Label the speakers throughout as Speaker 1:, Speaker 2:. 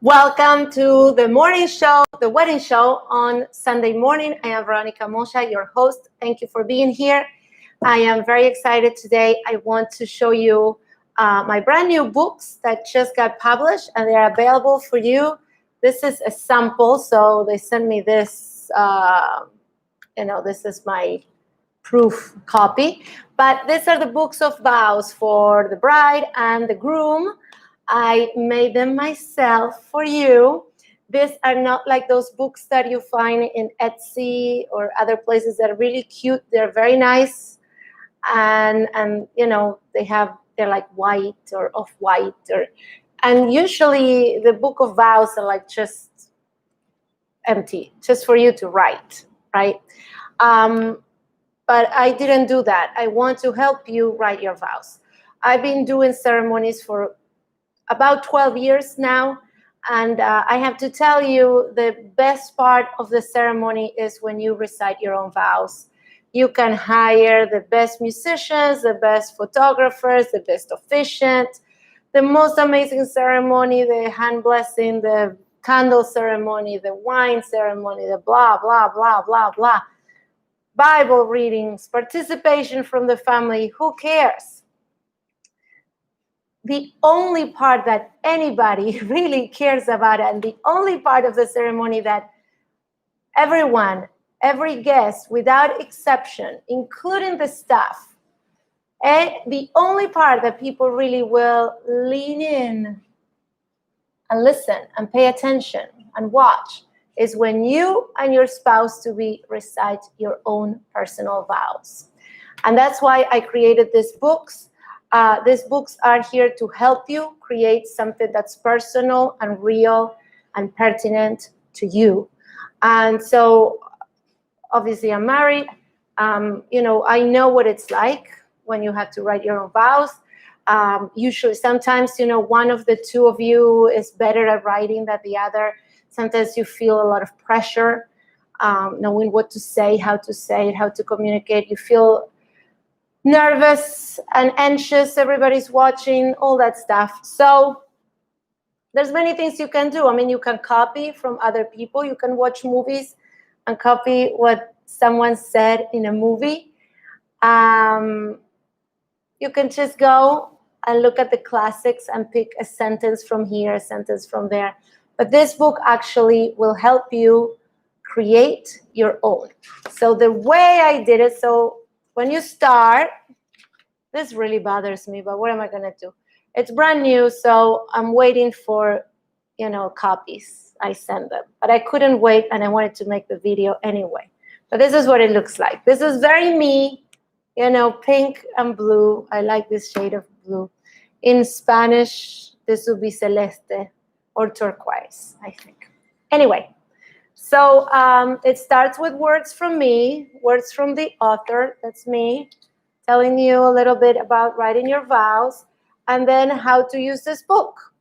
Speaker 1: Welcome to the morning show, the wedding show on Sunday morning. I am Veronica Mosha, your host. Thank you for being here. I am very excited today. I want to show you my brand new books that just got published and they're available for you. This is a sample, so they sent me this, this is my proof copy. But these are the books of vows for the bride and the groom. I made them myself for you. These are not like those books that you find in Etsy or other places that are really cute. They're very nice, and they're like white or off-white, and usually the book of vows are like just empty, just for you to write, right? But I didn't do that. I want to help you write your vows. I've been doing ceremonies for about 12 years now, and I have to tell you, the best part of the ceremony is when you recite your own vows. You can hire the best musicians, the best photographers, the best officiant, the most amazing ceremony, the hand blessing, the candle ceremony, the wine ceremony, the blah, blah, blah, blah, blah. Bible readings, participation from the family, who cares? The only part that anybody really cares about, and the only part of the ceremony that everyone, every guest, without exception, including the staff, the only part that people really will lean in and listen and pay attention and watch is when you and your spouse-to-be recite your own personal vows. And that's why I created these books. These books are here to help you create something that's personal and real and pertinent to you. And so, obviously, I'm married. I know what it's like when you have to write your own vows. Usually, sometimes, one of the two of you is better at writing than the other. Sometimes you feel a lot of pressure, knowing what to say, how to say it, how to communicate. You feel nervous and anxious, everybody's watching, all that stuff. So there's many things you can do. I mean, you can copy from other people. You can watch movies and copy what someone said in a movie. You can just go and look at the classics and pick a sentence from here, a sentence from there. But this book actually will help you create your own. So the way I did it, so when you start, this really bothers me, but what am I going to do? It's brand new, so I'm waiting for, copies. I send them. But I couldn't wait, and I wanted to make the video anyway. But this is what it looks like. This is very me, pink and blue. I like this shade of blue. In Spanish, this would be celeste or turquoise, I think. Anyway. So it starts with words from me, words from the author, that's me, telling you a little bit about writing your vows, and then how to use this book.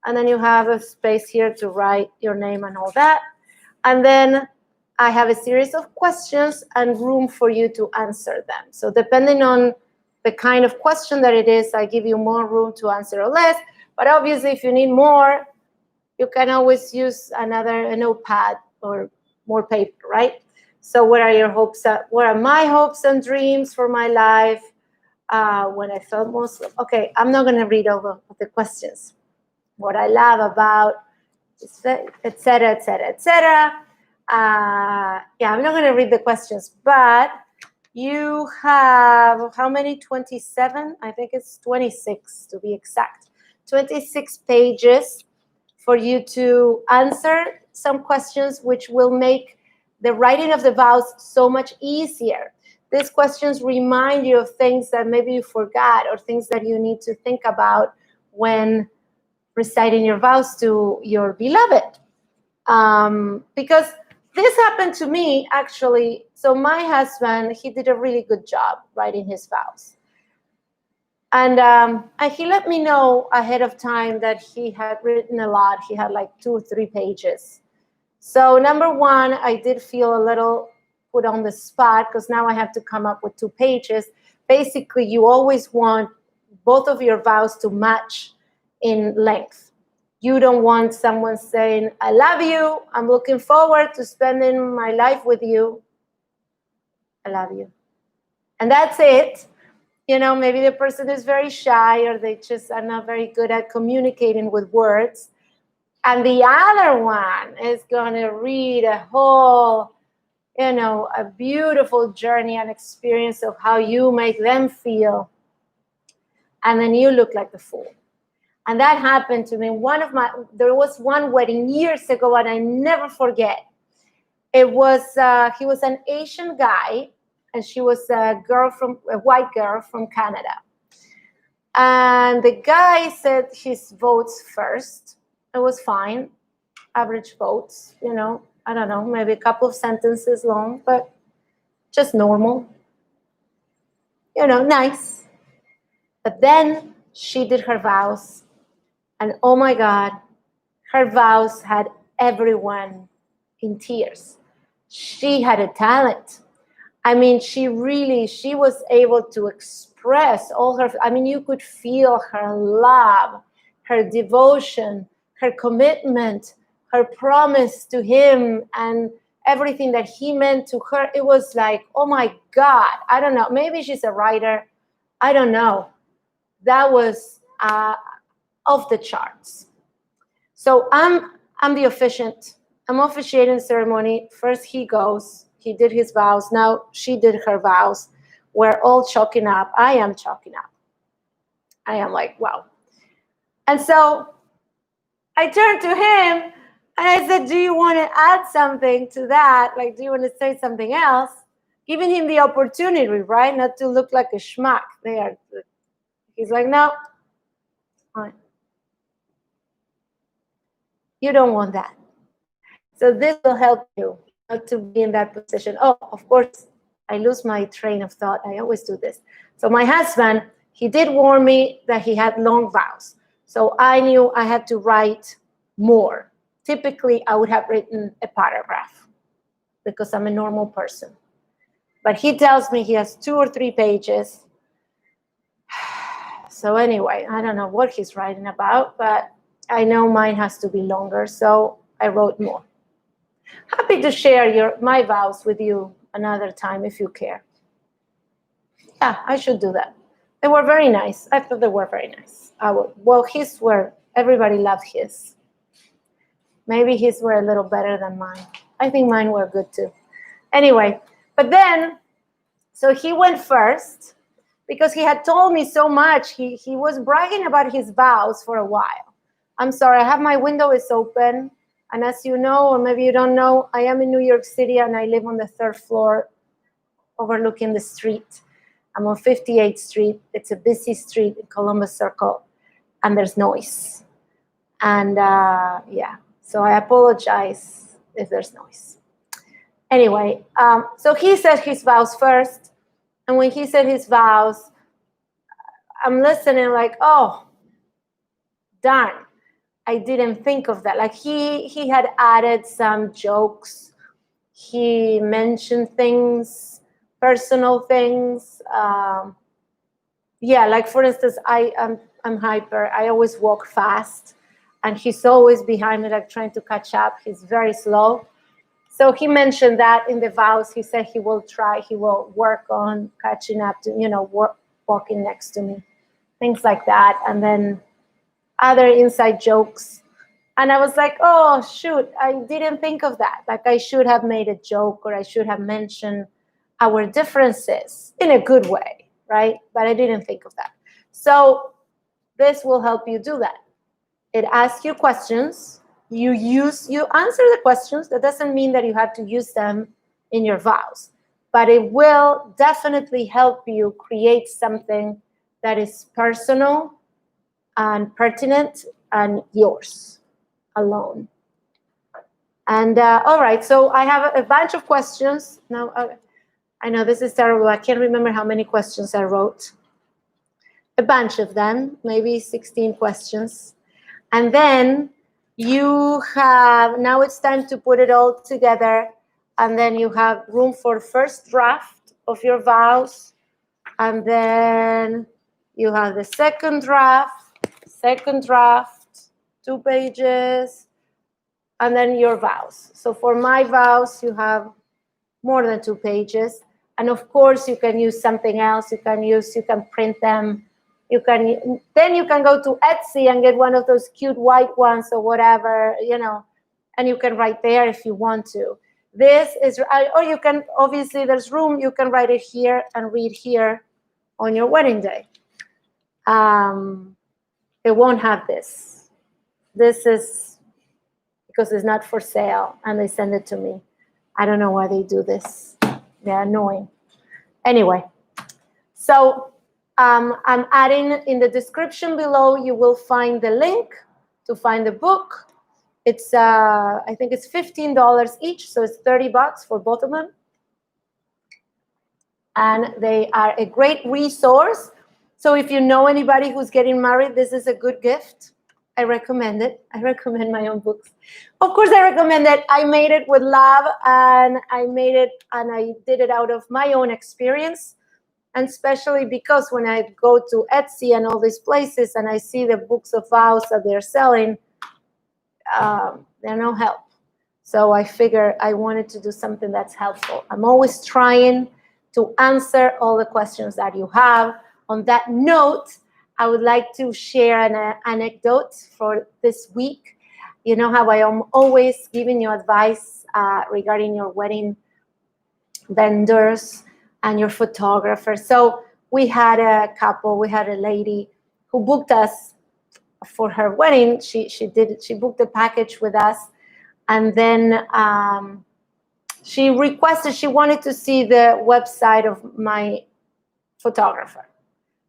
Speaker 1: And then you have a space here to write your name and all that. And then I have a series of questions and room for you to answer them. So depending on the kind of question that it is, I give you more room to answer or less. But obviously, if you need more, you can always use a notepad or more paper, right? So what are your hopes? What are my hopes and dreams for my life? When I felt most, okay, I'm not going to read all of the questions. What I love about, et cetera, et cetera, et cetera. I'm not going to read the questions, but you have, how many? 27? I think it's 26 to be exact. 26 pages for you to answer some questions, which will make the writing of the vows so much easier. These questions remind you of things that maybe you forgot or things that you need to think about when reciting your vows to your beloved. Because this happened to me, actually. So my husband, he did a really good job writing his vows. And he let me know ahead of time that he had written a lot. He had like 2 or 3 pages. So number one, I did feel a little put on the spot because now I have to come up with 2 pages. Basically, you always want both of your vows to match in length. You don't want someone saying, I love you, I'm looking forward to spending my life with you. I love you. And that's it. You know, maybe the person is very shy, or they just are not very good at communicating with words. And the other one is going to read a whole, you know, a beautiful journey and experience of how you make them feel. And then you look like the fool. And that happened to me. There was one wedding years ago, and I never forget. It was, he was an Asian guy, and she was a white girl from Canada. And the guy said his votes first. It was fine, average votes, you know, I don't know, maybe a couple of sentences long, but just normal, you know, nice. But then she did her vows. And oh my God, her vows had everyone in tears. She had a talent. I mean, she was able to express all her, I mean, you could feel her love, her devotion, her commitment, her promise to him, and everything that he meant to her. It was like, oh my God, I don't know. Maybe she's a writer. I don't know. That was off the charts. So I'm the officiant. I'm officiating ceremony. First he goes, he did his vows. Now she did her vows. We're all choking up. I am choking up. I am like, wow. And so I turned to him and I said, do you want to add something to that? Like, do you want to say something else? Giving him the opportunity, right? Not to look like a schmuck there. He's like, no, fine. You don't want that. So this will help you not to be in that position. Oh, of course, I lose my train of thought. I always do this. So my husband, he did warn me that he had long vows. So I knew I had to write more. Typically, I would have written a paragraph because I'm a normal person. But he tells me he has 2 or 3 pages. So anyway, I don't know what he's writing about, but I know mine has to be longer, so I wrote more. Happy to share my vows with you another time if you care. Yeah, I should do that. They were very nice. I thought they were very nice. His were, everybody loved his. Maybe his were a little better than mine. I think mine were good too. Anyway, but then, so he went first because he had told me so much. He was bragging about his vows for a while. I'm sorry, I have my window is open. And as you know, or maybe you don't know, I am in New York City and I live on the 3rd floor overlooking the street. I'm on 58th Street. It's a busy street in Columbus Circle, and there's noise. And yeah, so I apologize if there's noise. Anyway, so he said his vows first. And when he said his vows, I'm listening like, oh, darn. I didn't think of that. Like he had added some jokes. He mentioned things, personal things. Yeah, like for instance, I'm hyper. I always walk fast, and he's always behind me, like trying to catch up. He's very slow. So he mentioned that in the vows. He said he will work on catching up to, walking next to me, things like that, and then other inside jokes. And I was like, oh, shoot, I didn't think of that. Like I should have made a joke, or I should have mentioned our differences in a good way, right? But I didn't think of that. So this will help you do that. It asks you questions. You answer the questions. That doesn't mean that you have to use them in your vows, but it will definitely help you create something that is personal and pertinent and yours alone. And all right, so I have a bunch of questions. Now, I know this is terrible. I can't remember how many questions I wrote. A bunch of them, maybe 16 questions. And then you have, now it's time to put it all together. And then you have room for first draft of your vows. And then you have the second draft, 2 pages, and then your vows. So for my vows, you have more than 2 pages. And of course, you can use something else. You can print them. Then you can go to Etsy and get one of those cute white ones or whatever, and you can write there if you want to. This is, or you can, obviously there's room, you can write it here and read here on your wedding day. It won't have this. This is because it's not for sale and they send it to me. I don't know why they do this. They're annoying. Anyway, so I'm adding in the description below, you will find the link to find the book. It's, I think it's $15 each, so it's $30 for both of them. And they are a great resource. So if you know anybody who's getting married, this is a good gift. I recommend it. I recommend my own books. Of course, I recommend it. I made it with love, and I did it out of my own experience. And especially because when I go to Etsy and all these places and I see the books of vows that they're selling, they're no help. So I figure I wanted to do something that's helpful. I'm always trying to answer all the questions that you have. On that note, I would like to share an anecdote for this week. You know how I am always giving you advice regarding your wedding vendors and your photographer. So we had a lady who booked us for her wedding. She booked the package with us, and then she wanted to see the website of my photographer,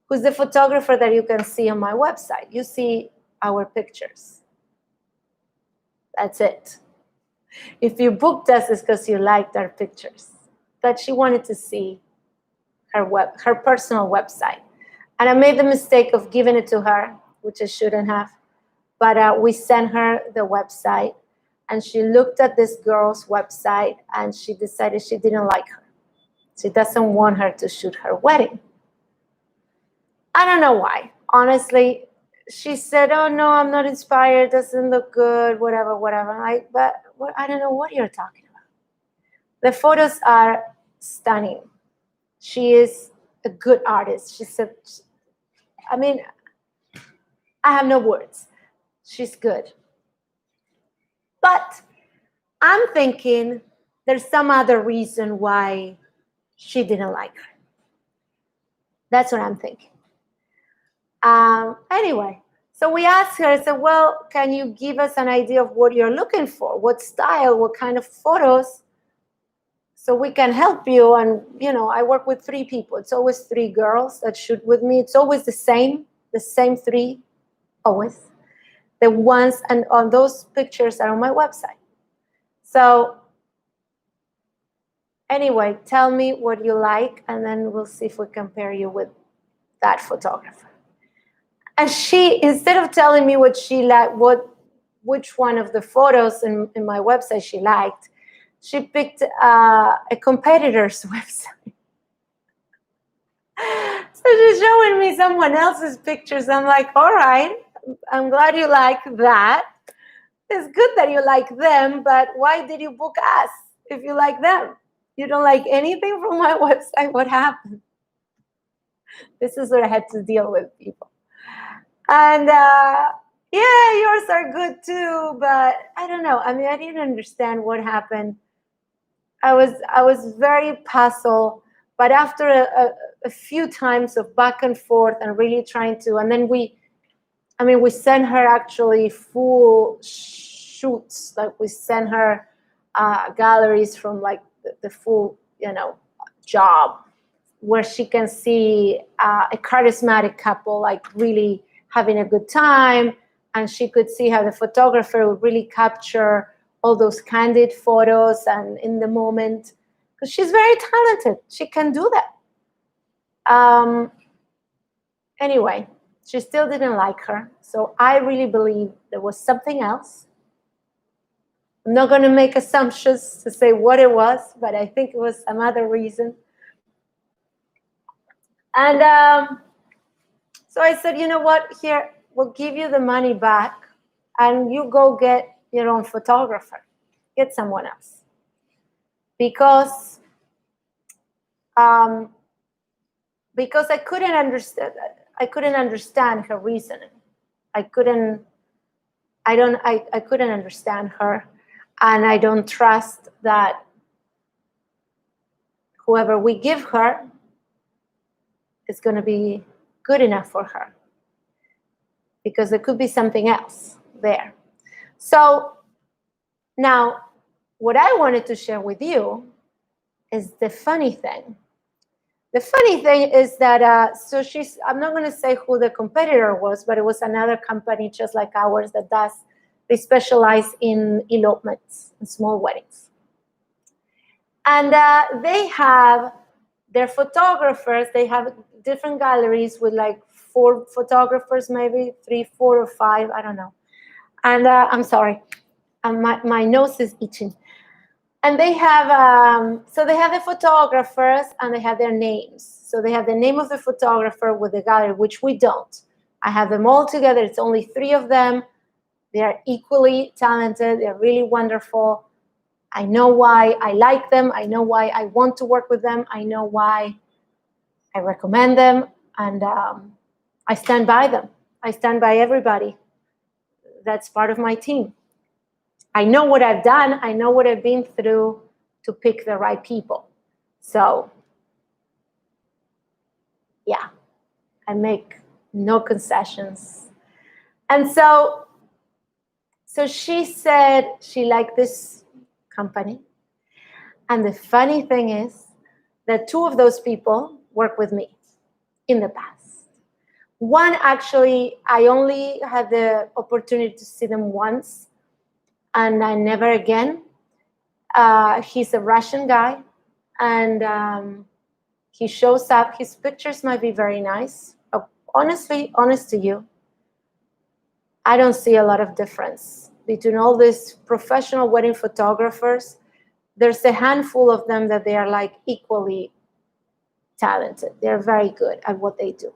Speaker 1: who's the photographer that you can see on my website. You see our pictures. That's it. If you booked us, it's because you liked our pictures. But she wanted to see her personal website. And I made the mistake of giving it to her, which I shouldn't have. But we sent her the website, and she looked at this girl's website, and she decided she didn't like her. She doesn't want her to shoot her wedding. I don't know why. Honestly, she said, "Oh no, I'm not inspired. Doesn't look good. Whatever." But I don't know what you're talking about. The photos are stunning. She is a good artist. She said, I mean, I have no words. She's good. But I'm thinking there's some other reason why she didn't like her. That's what I'm thinking. Anyway, so we asked her, I said, well, can you give us an idea of what you're looking for? What style, what kind of photos, so we can help you. And, I work with 3 people. It's always 3 girls that shoot with me. It's always the same 3, always. The ones, and on those pictures are on my website. So anyway, tell me what you like, and then we'll see if we compare you with that photographer. And she, instead of telling me what she liked, which one of the photos in my website she liked, she picked a competitor's website. So she's showing me someone else's pictures. I'm like, all right, I'm glad you like that. It's good that you like them, but why did you book us if you like them? You don't like anything from my website? What happened? This is what I had to deal with, people. And yeah, yours are good too, but I don't know. I mean, I didn't understand what happened. I was very puzzled, but after a few times of back and forth and really trying to, and then we sent her actually full shoots. Like we sent her galleries from like the full, job, where she can see a charismatic couple, like really having a good time. And she could see how the photographer would really capture all those candid photos and in the moment, because she's very talented. She can do that. Anyway, she still didn't like her. So I really believe there was something else. I'm not going to make assumptions to say what it was, but I think it was some other reason. And so I said, you know what, here, we'll give you the money back. and you go get your own photographer. Get someone else. Because I couldn't understand her reasoning. I couldn't understand her, and I don't trust that whoever we give her is going to be good enough for her, because there could be something else there. So now, what I wanted to share with you is the funny thing. The funny thing is that, I'm not going to say who the competitor was, but it was another company just like ours they specialize in elopements and small weddings. And they have their photographers, they have different galleries with like 4 photographers, maybe 3, 4, or 5, I don't know. And I'm sorry, my nose is itching. And they have, they have the photographers and they have their names. So they have the name of the photographer with the gallery, which we don't. I have them all together. It's only 3 of them. They are equally talented. They're really wonderful. I know why I like them. I know why I want to work with them. I know why I recommend them. And I stand by them. I stand by everybody that's part of my team. I know what I've done. I know what I've been through to pick the right people. So, yeah, I make no concessions. And so she said she liked this company. And the funny thing is that 2 of those people work with me in the past. One, actually, I only had the opportunity to see them once, and I never again. He's a Russian guy, and he shows up. His pictures might be very nice. Honest to you, I don't see a lot of difference between all these professional wedding photographers. There's a handful of them that they are like equally talented. They're very good at what they do.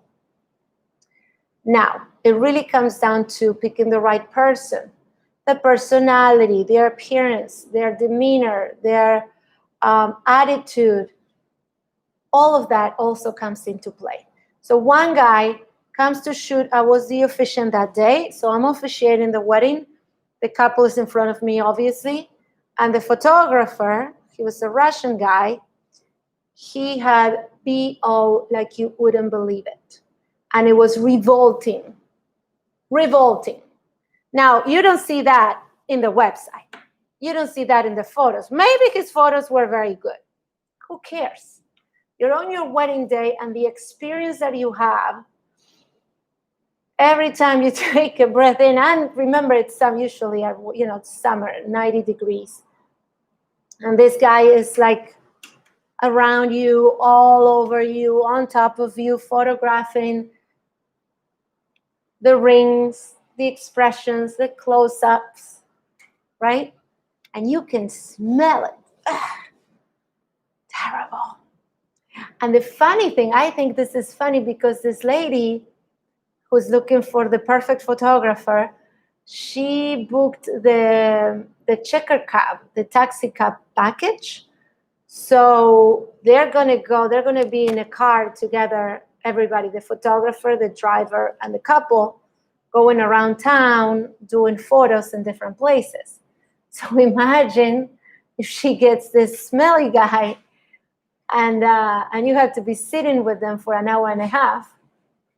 Speaker 1: Now, it really comes down to picking the right person. The personality, their appearance, their demeanor, their attitude, all of that also comes into play. So one guy comes to shoot. I was the officiant that day, so I'm officiating the wedding. The couple is in front of me, obviously. And the photographer, he was a Russian guy. He had BO like you wouldn't believe it. And it was revolting. Revolting. Now, you don't see that in the website. You don't see that in the photos. Maybe his photos were very good. Who cares? You're on your wedding day, and the experience that you have every time you take a breath in, and remember, it's usually, summer, 90 degrees. And this guy is like around you, all over you, on top of you, photographing the rings, the expressions, the close-ups, right? And you can smell it. Terrible. And the funny thing, I think this is funny because this lady who's looking for the perfect photographer, she booked the checker cab, the taxi cab package. So they're going to be in a car together, everybody, the photographer, the driver, and the couple, going around town doing photos in different places. So imagine if she gets this smelly guy and you have to be sitting with them for an hour and a half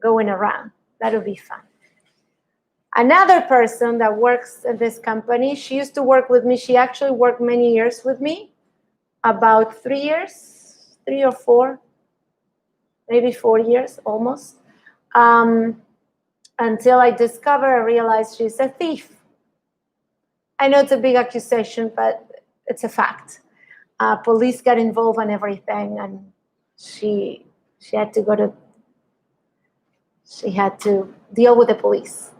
Speaker 1: going around. That would be fun. Another person that works at this company, she used to work with me. She actually worked many years with me, about 3 years, 3 or 4, maybe 4 years almost, until I realized she's a thief. I know it's a big accusation, but it's a fact. Police got involved in everything, and she had to deal with the police.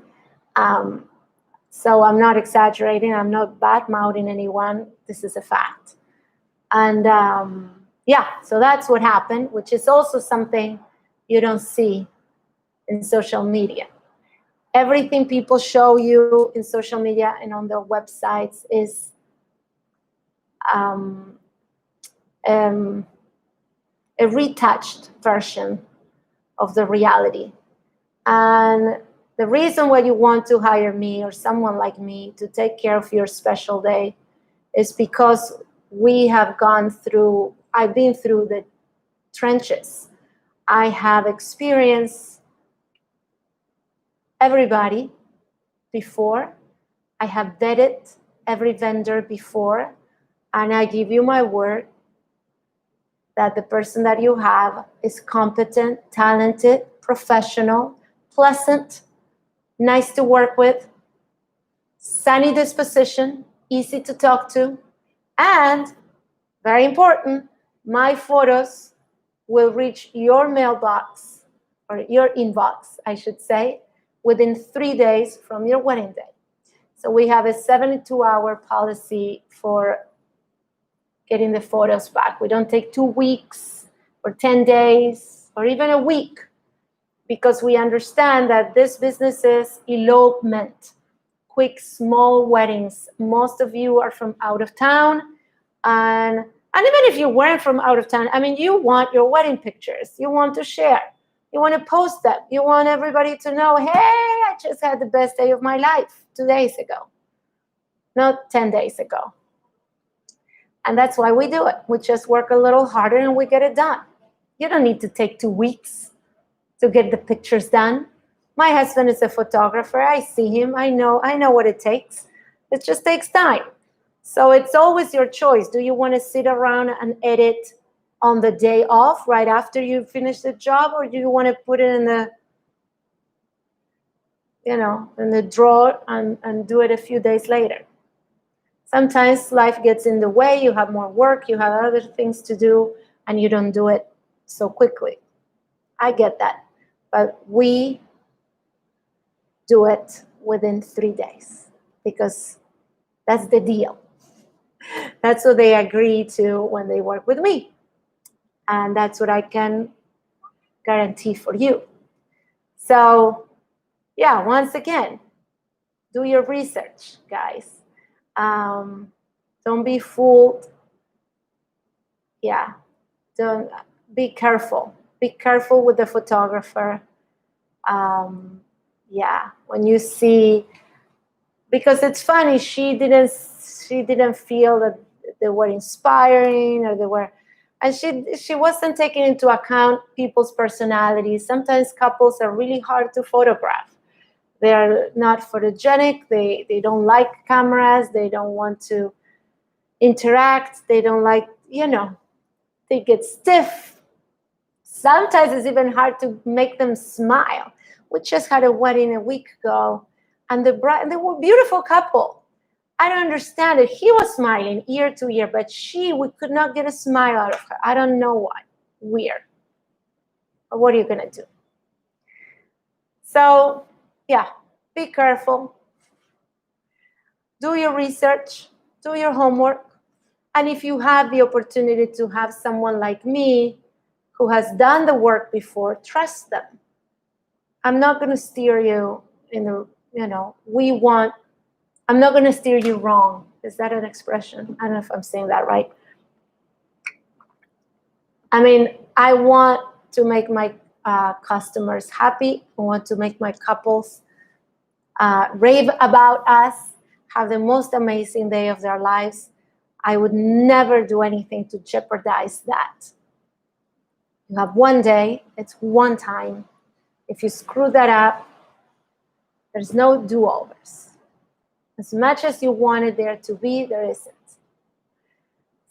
Speaker 1: So I'm not exaggerating. I'm not bad-mouthing anyone. This is a fact. And so that's what happened, which is also something you don't see in social media. Everything people show you in social media and on their websites is um, a retouched version of the reality. And the reason why you want to hire me or someone like me to take care of your special day is because I've been through the trenches. I have experienced everybody before. I have vetted every vendor before, and I give you my word that the person that you have is competent, talented, professional, pleasant, nice to work with, sunny disposition, easy to talk to, and very important, my photos will reach your mailbox, or your inbox, I should say, within 3 days from your wedding day. So we have a 72-hour policy for getting the photos back. We don't take 2 weeks or 10 days or even a week, because we understand that this business is elopement, quick, small weddings. Most of you are from out of town. And even if you weren't from out of town, I mean, you want your wedding pictures. You want to share. You want to post them. You want everybody to know, hey, I just had the best day of my life 2 days ago, not 10 days ago. And that's why we do it. We just work a little harder and we get it done. You don't need to take 2 weeks to get the pictures done. My husband is a photographer. I see him. I know what it takes. It just takes time. So it's always your choice. Do you want to sit around and edit on the day off right after you finish the job, or do you want to put it in the drawer and do it a few days later? Sometimes life gets in the way. You have more work, you have other things to do, and you don't do it so quickly. I get that. But we do it within 3 days because that's the deal. That's what they agree to when they work with me. And that's what I can guarantee for you. So, yeah, once again, do your research, guys. Don't be fooled. Yeah, don't be careful. Be careful with the photographer. When you see, because it's funny, she didn't feel that they were inspiring, or they were, and she wasn't taking into account people's personalities. Sometimes couples are really hard to photograph. They're not photogenic. They don't like cameras. They don't want to interact. They don't like, they get stiff. Sometimes it's even hard to make them smile. We just had a wedding a week ago, and they were a beautiful couple. I don't understand it. He was smiling ear to ear, but we could not get a smile out of her. I don't know why. Weird. But what are you going to do? So, yeah, be careful. Do your research. Do your homework. And if you have the opportunity to have someone like me who has done the work before, trust them. I'm not going to steer you in the, I'm not going to steer you wrong. Is that an expression? I don't know if I'm saying that right. I mean, I want to make my customers happy. I want to make my couples rave about us, have the most amazing day of their lives. I would never do anything to jeopardize that. You have one day, it's one time. If you screw that up, there's no do-overs. As much as you wanted there to be, there isn't.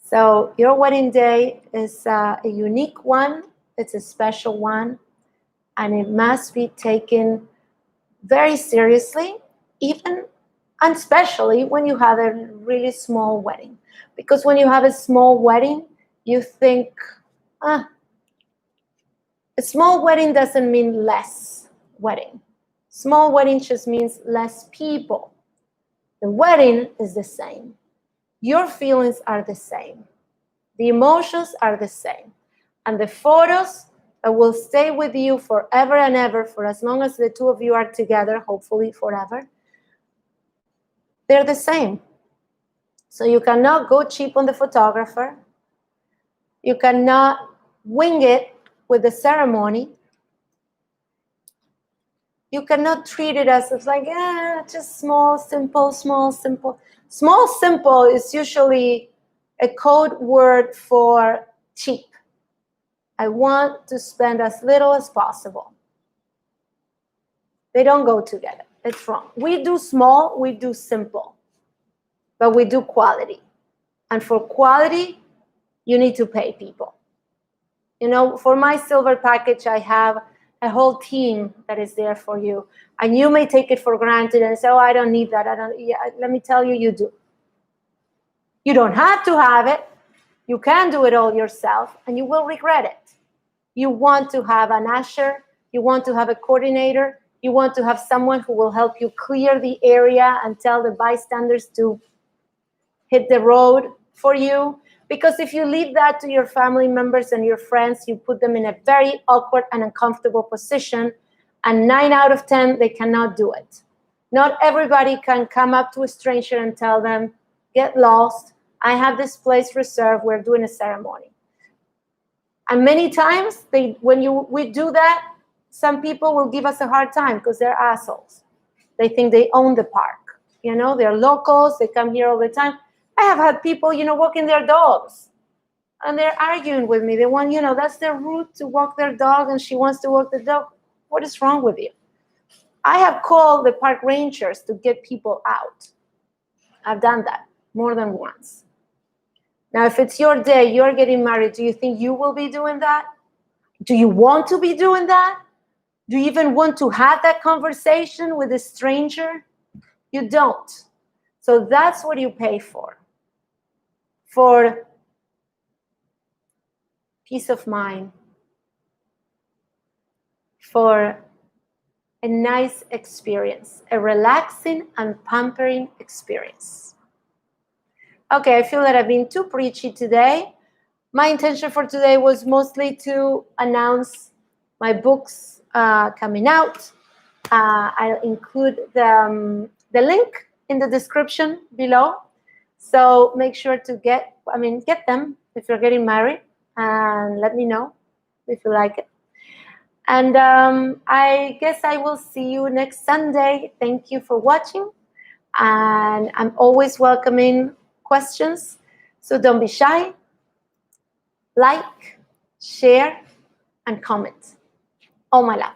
Speaker 1: So your wedding day is a unique one. It's a special one. And it must be taken very seriously, even and especially when you have a really small wedding. Because when you have a small wedding, you think, a small wedding doesn't mean less wedding. Small wedding just means less people. The wedding is the same. Your feelings are the same. The emotions are the same. And the photos that will stay with you forever and ever, for as long as the two of you are together, hopefully forever, they're the same. So you cannot go cheap on the photographer. You cannot wing it with the ceremony. You cannot treat it as it's like, just small, simple, small, simple. Small, simple is usually a code word for cheap. I want to spend as little as possible. They don't go together. It's wrong. We do small, we do simple, but we do quality. And for quality, you need to pay people. You know, for my silver package, I have a whole team that is there for you. And you may take it for granted and say, oh, I don't need that. Let me tell you, you do. You don't have to have it. You can do it all yourself, and you will regret it. You want to have an usher. You want to have a coordinator. You want to have someone who will help you clear the area and tell the bystanders to hit the road for you. Because if you leave that to your family members and your friends, you put them in a very awkward and uncomfortable position. And 9 out of 10, they cannot do it. Not everybody can come up to a stranger and tell them, get lost. I have this place reserved. We're doing a ceremony. And many times, when we do that, some people will give us a hard time because they're assholes. They think they own the park. You know, they're locals. They come here all the time. I have had people, walking their dogs. And they're arguing with me. They want, that's their route to walk their dog, and she wants to walk the dog. What is wrong with you? I have called the park rangers to get people out. I've done that more than once. Now, if it's your day, you're getting married, do you think you will be doing that? Do you want to be doing that? Do you even want to have that conversation with a stranger? You don't. So that's what you pay for peace of mind, for a nice experience, a relaxing and pampering experience. Okay, I feel that I've been too preachy today. My intention for today was mostly to announce my books coming out. I'll include the link in the description below. So make sure to get them if you're getting married, and let me know if you like it. And I guess I will see you next Sunday. Thank you for watching. And I'm always welcoming questions. So don't be shy. Like, share, and comment. All my love.